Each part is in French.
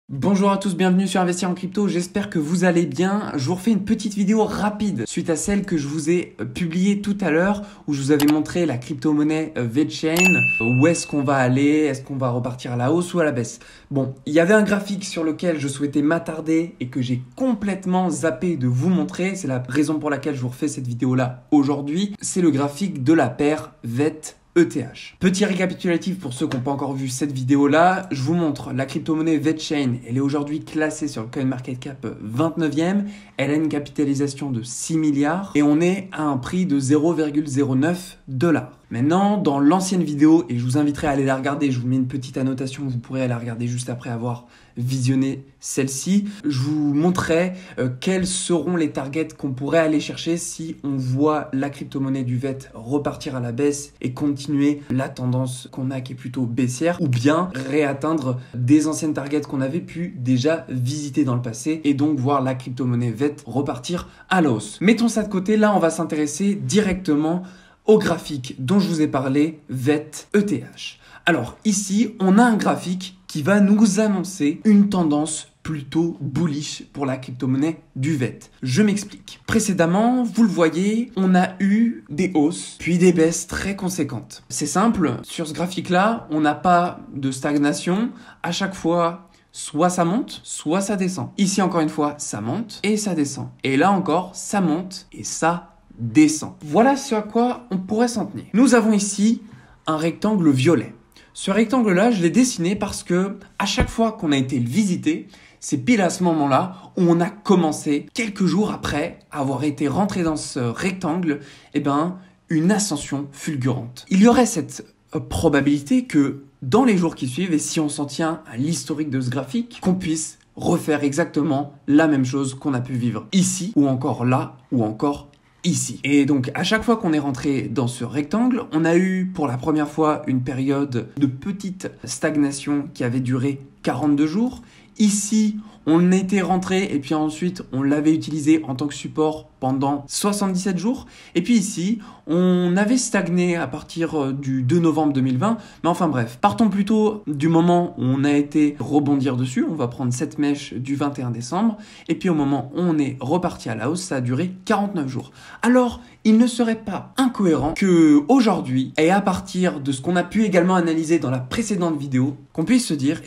Bonjour à tous, bienvenue sur Investir en Crypto, j'espère que vous allez bien. Je vous refais une petite vidéo rapide suite à celle que je vous ai publiée tout à l'heure où je vous avais montré la crypto-monnaie VeChain. Où est-ce qu'on va aller? Est-ce qu'on va repartir à la hausse ou à la baisse? Bon, il y avait un graphique sur lequel je souhaitais m'attarder et que j'ai complètement zappé de vous montrer. C'est la raison pour laquelle je vous refais cette vidéo-là aujourd'hui. C'est le graphique de la paire VET ETH. Petit récapitulatif pour ceux qui n'ont pas encore vu cette vidéo-là, je vous montre la crypto-monnaie VeChain. Elle est aujourd'hui classée sur le CoinMarketCap 29e. Elle a une capitalisation de 6 milliards et on est à un prix de 0,09 $. Maintenant, dans l'ancienne vidéo, et je vous inviterai à aller la regarder, je vous mets une petite annotation, vous pourrez aller la regarder juste après avoir visionné celle-ci. Je vous montrerai quels seront les targets qu'on pourrait aller chercher si on voit la crypto-monnaie du VET repartir à la baisse et continuer la tendance qu'on a qui est plutôt baissière, ou bien réatteindre des anciennes targets qu'on avait pu déjà visiter dans le passé et donc voir la crypto-monnaie VET repartir à la hausse. Mettons ça de côté, là on va s'intéresser directement au graphique dont je vous ai parlé, VET ETH. Alors ici, on a un graphique qui va nous annoncer une tendance plutôt bullish pour la crypto-monnaie du VET. Je m'explique. Précédemment, vous le voyez, on a eu des hausses, puis des baisses très conséquentes. C'est simple, sur ce graphique-là, on n'a pas de stagnation. À chaque fois, soit ça monte, soit ça descend. Ici, encore une fois, ça monte et ça descend. Et là encore, ça monte et ça descend. Voilà ce à quoi on pourrait s'en tenir. Nous avons ici un rectangle violet. Ce rectangle-là, je l'ai dessiné parce que à chaque fois qu'on a été le visiter, c'est pile à ce moment-là où on a commencé, quelques jours après avoir été rentré dans ce rectangle, une ascension fulgurante. Il y aurait cette probabilité que dans les jours qui suivent, et si on s'en tient à l'historique de ce graphique, qu'on puisse refaire exactement la même chose qu'on a pu vivre ici, ou encore là, ou encore ici. Et donc à chaque fois qu'on est rentré dans ce rectangle, on a eu pour la première fois une période de petite stagnation qui avait duré 42 jours. Ici, on était rentré et puis ensuite on l'avait utilisé en tant que support pendant 77 jours. Et puis ici, on avait stagné à partir du 2 novembre 2020. Mais enfin bref, partons plutôt du moment où on a été rebondir dessus. On va prendre cette mèche du 21 décembre. Et puis au moment où on est reparti à la hausse, ça a duré 49 jours. Alors, il ne serait pas incohérent que aujourd'hui, et à partir de ce qu'on a pu également analyser dans la précédente vidéo, qu'on puisse se dire,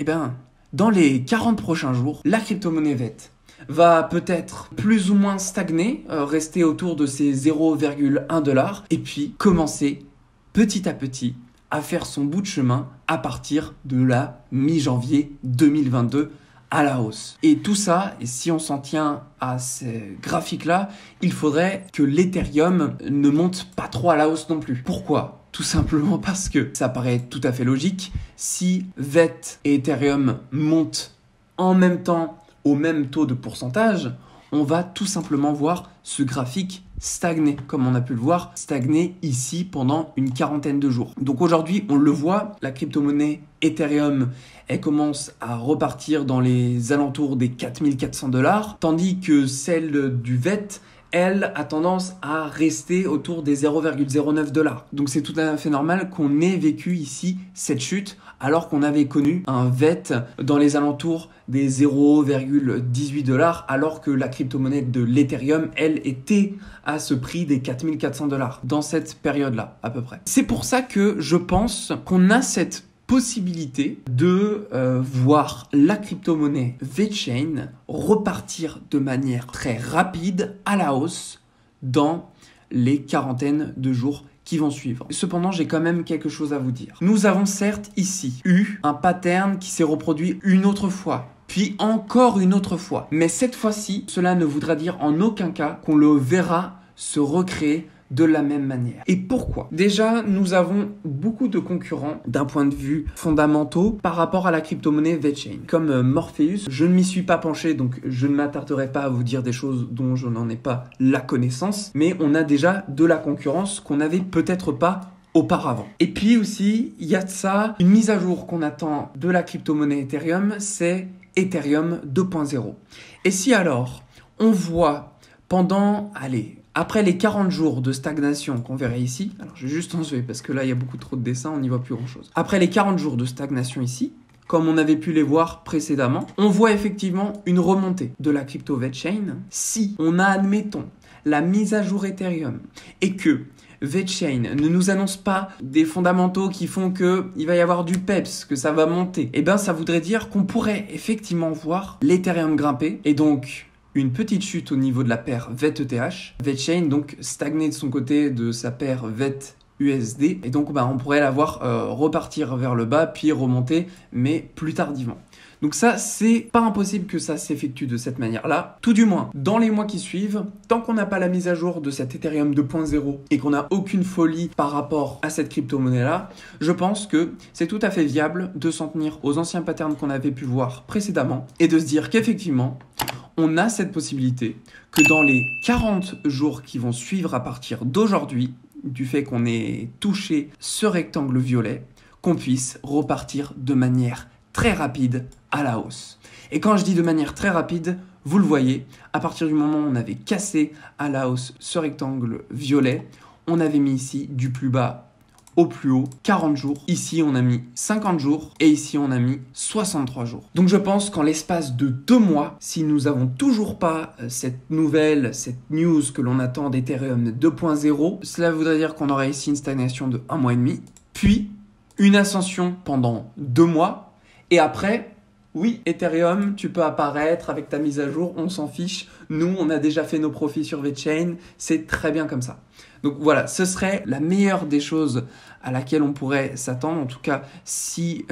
dans les 40 prochains jours, la crypto-monnaie VET va peut-être plus ou moins stagner, rester autour de ces 0,1 $, et puis commencer petit à petit à faire son bout de chemin à partir de la mi-janvier 2022 à la hausse. Et tout ça, et si on s'en tient à ces graphiques-là, il faudrait que l'Ethereum ne monte pas trop à la hausse non plus. Pourquoi ? Tout simplement parce que ça paraît tout à fait logique. Si VET et Ethereum montent en même temps au même taux de pourcentage, on va tout simplement voir ce graphique stagner, comme on a pu le voir, stagner ici pendant une quarantaine de jours. Donc aujourd'hui, on le voit, la crypto-monnaie Ethereum, elle commence à repartir dans les alentours des 4400 $, tandis que celle du VET, elle a tendance à rester autour des 0,09 $. Donc c'est tout à fait normal qu'on ait vécu ici cette chute alors qu'on avait connu un VET dans les alentours des 0,18 $, alors que la crypto-monnaie de l'Ethereum, elle, était à ce prix des 4400 $ dans cette période-là à peu près. C'est pour ça que je pense qu'on a cette possibilité de voir la crypto-monnaie VeChain repartir de manière très rapide à la hausse dans les quarantaines de jours qui vont suivre. Cependant, j'ai quand même quelque chose à vous dire. Nous avons certes ici eu un pattern qui s'est reproduit une autre fois, puis encore une autre fois. Mais cette fois-ci, cela ne voudra dire en aucun cas qu'on le verra se recréer de la même manière. Et pourquoi? Déjà, nous avons beaucoup de concurrents d'un point de vue fondamentaux par rapport à la crypto-monnaie VeChain. Comme Morpheus, je ne m'y suis pas penché, donc je ne m'attarderai pas à vous dire des choses dont je n'en ai pas la connaissance, mais on a déjà de la concurrence qu'on n'avait peut-être pas auparavant. Et puis aussi, il y a de ça, une mise à jour qu'on attend de la crypto-monnaie Ethereum, c'est Ethereum 2.0. Et si alors, on voit pendant, après les 40 jours de stagnation qu'on verrait ici, alors je vais juste enlever parce que là il y a beaucoup trop de dessins, on n'y voit plus grand chose. Après les 40 jours de stagnation ici, comme on avait pu les voir précédemment, on voit effectivement une remontée de la crypto VeChain. Si on a, admettons, la mise à jour Ethereum et que VeChain ne nous annonce pas des fondamentaux qui font qu'il va y avoir du peps, que ça va monter, et bien ça voudrait dire qu'on pourrait effectivement voir l'Ethereum grimper et donc une petite chute au niveau de la paire VET-ETH. VeChain donc stagner de son côté de sa paire VET-USD et donc on pourrait la voir repartir vers le bas puis remonter mais plus tardivement. Donc ça, c'est pas impossible que ça s'effectue de cette manière-là. Tout du moins, dans les mois qui suivent, tant qu'on n'a pas la mise à jour de cet Ethereum 2.0 et qu'on n'a aucune folie par rapport à cette crypto-monnaie-là, je pense que c'est tout à fait viable de s'en tenir aux anciens patterns qu'on avait pu voir précédemment et de se dire qu'effectivement, on a cette possibilité que dans les 40 jours qui vont suivre à partir d'aujourd'hui, du fait qu'on ait touché ce rectangle violet, qu'on puisse repartir de manière très rapide à la hausse. Et quand je dis de manière très rapide, vous le voyez, à partir du moment où on avait cassé à la hausse ce rectangle violet, on avait mis ici du plus bas au plus haut 40 jours. Ici, on a mis 50 jours et ici, on a mis 63 jours. Donc, je pense qu'en l'espace de 2 mois, si nous n'avons toujours pas cette nouvelle, cette news que l'on attend d'Ethereum 2.0, cela voudrait dire qu'on aurait ici une stagnation de 1 mois et demi, puis une ascension pendant 2 mois et après, oui, Ethereum, tu peux apparaître avec ta mise à jour, on s'en fiche. Nous, on a déjà fait nos profits sur VeChain, c'est très bien comme ça. Donc voilà, ce serait la meilleure des choses à laquelle on pourrait s'attendre. En tout cas, si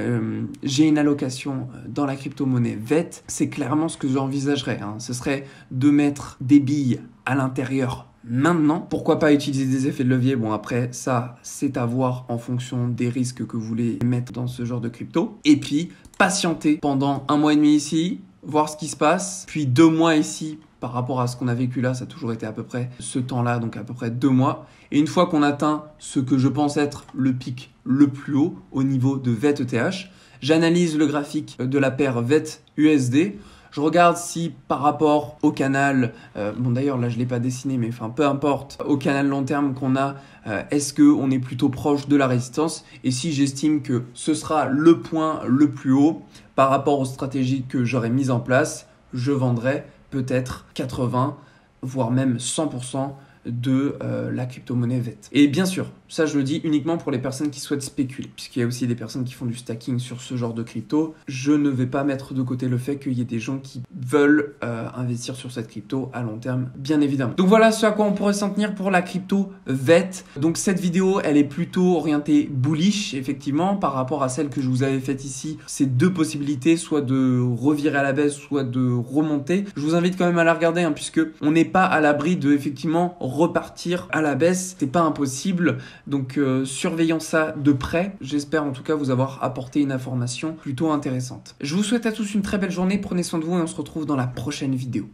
j'ai une allocation dans la crypto-monnaie VET, c'est clairement ce que j'envisagerais. Ce serait de mettre des billes à l'intérieur maintenant. Pourquoi pas utiliser des effets de levier? Bon, après, ça, c'est à voir en fonction des risques que vous voulez mettre dans ce genre de crypto. Et puis, patienter pendant 1 mois et demi ici, voir ce qui se passe, puis 2 mois ici. Par rapport à ce qu'on a vécu là, ça a toujours été à peu près ce temps-là, donc à peu près 2 mois. Et une fois qu'on atteint ce que je pense être le pic le plus haut au niveau de VET-ETH, j'analyse le graphique de la paire VET-USD. Je regarde si par rapport au canal, bon d'ailleurs là je ne l'ai pas dessiné, mais enfin peu importe, au canal long terme qu'on a, est-ce qu'on est plutôt proche de la résistance? Et si j'estime que ce sera le point le plus haut par rapport aux stratégies que j'aurais mises en place, je vendrai peut-être 80, voire même 100% de la crypto-monnaie VET. Et bien sûr, ça je le dis uniquement pour les personnes qui souhaitent spéculer, puisqu'il y a aussi des personnes qui font du stacking sur ce genre de crypto. Je ne vais pas mettre de côté le fait qu'il y ait des gens qui veulent investir sur cette crypto à long terme, bien évidemment. Donc voilà ce à quoi on pourrait s'en tenir pour la crypto VET. Donc cette vidéo, elle est plutôt orientée bullish, effectivement, par rapport à celle que je vous avais faite ici. C'est 2 possibilités, soit de revirer à la baisse, soit de remonter. Je vous invite quand même à la regarder, puisque on n'est pas à l'abri de, effectivement, repartir à la baisse, c'est pas impossible, donc surveillons ça de près. J'espère en tout cas vous avoir apporté une information plutôt intéressante. Je vous souhaite à tous une très belle journée, prenez soin de vous et on se retrouve dans la prochaine vidéo.